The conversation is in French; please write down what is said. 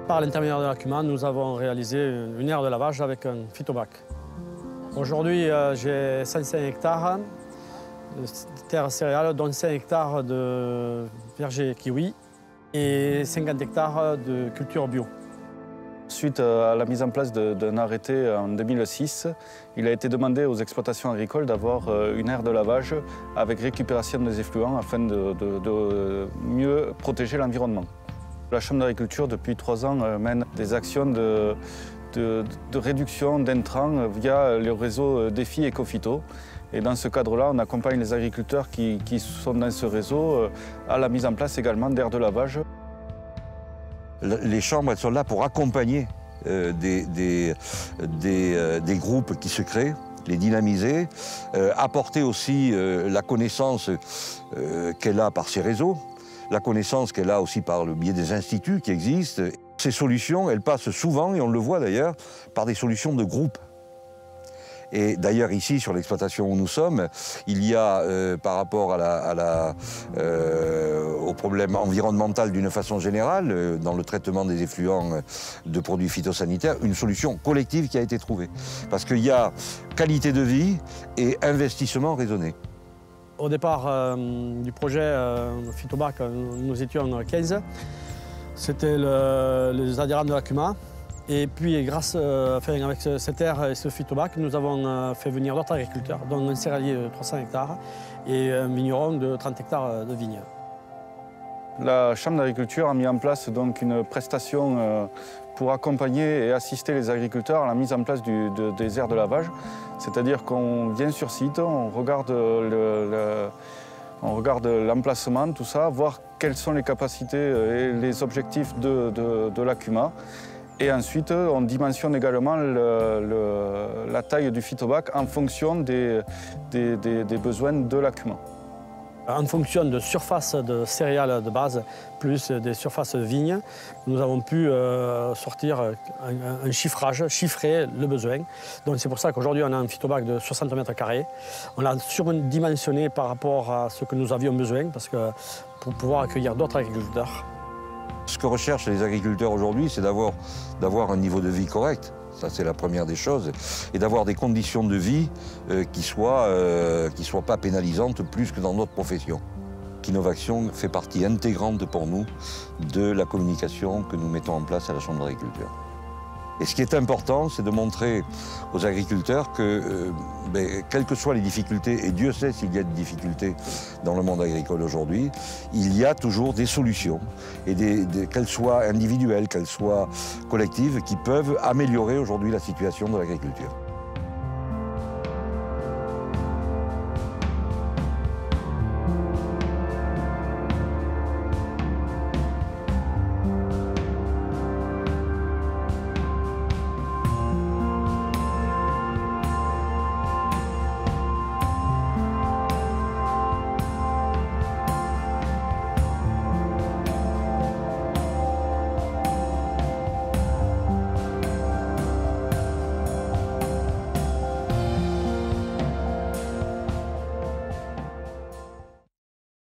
Par l'intermédiaire de l'ACUMA, nous avons réalisé une aire de lavage avec un phytobac. Aujourd'hui, j'ai 105 hectares de terres céréales, dont 5 hectares de vergers kiwi et 50 hectares de culture bio. Suite à la mise en place d'un arrêté en 2006, il a été demandé aux exploitations agricoles d'avoir une aire de lavage avec récupération des effluents afin de mieux protéger l'environnement. La Chambre d'agriculture, depuis 3 ans, mène des actions de réduction d'intrants via le réseau Défi Ecophyto. Et dans ce cadre-là, on accompagne les agriculteurs qui sont dans ce réseau à la mise en place également d'aires de lavage. Les chambres, elles sont là pour accompagner des groupes qui se créent, les dynamiser, apporter aussi la connaissance qu'elle a par ses réseaux, la connaissance qu'elle a aussi par le biais des instituts qui existent. Ces solutions, elles passent souvent, et on le voit d'ailleurs, par des solutions de groupe. Et d'ailleurs ici, sur l'exploitation où nous sommes, il y a, par rapport au problème environnemental d'une façon générale, dans le traitement des effluents de produits phytosanitaires, une solution collective qui a été trouvée. Parce qu'il y a qualité de vie et investissement raisonné. Au départ du projet Phytobac, nous étions 15. C'était les adhérents de l'ACUMA. Et puis, avec cette aire et ce phytobac, nous avons fait venir d'autres agriculteurs, dont un céréalier de 300 hectares et un vigneron de 30 hectares de vignes. La Chambre d'agriculture a mis en place donc une prestation pour accompagner et assister les agriculteurs à la mise en place des aires de lavage. C'est-à-dire qu'on vient sur site, on regarde l'emplacement, tout ça, voir quelles sont les capacités et les objectifs de l'ACUMA. Et ensuite, on dimensionne également la taille du phytobac en fonction des besoins de l'ACUMA. En fonction de surface de céréales de base, plus des surfaces de vignes, nous avons pu sortir un chiffrage, chiffrer le besoin. Donc c'est pour ça qu'aujourd'hui on a un phytobac de 60 mètres carrés. On l'a surdimensionné par rapport à ce que nous avions besoin, parce que pour pouvoir accueillir d'autres agriculteurs. Ce que recherchent les agriculteurs aujourd'hui, c'est d'avoir un niveau de vie correct. Ça, c'est la première des choses. Et d'avoir des conditions de vie qui soient pas pénalisantes plus que dans notre profession. Innovation fait partie intégrante pour nous de la communication que nous mettons en place à la Chambre d'agriculture. Et ce qui est important, c'est de montrer aux agriculteurs que, quelles que soient les difficultés, et Dieu sait s'il y a des difficultés dans le monde agricole aujourd'hui, il y a toujours des solutions, et qu'elles soient individuelles, qu'elles soient collectives, qui peuvent améliorer aujourd'hui la situation de l'agriculture.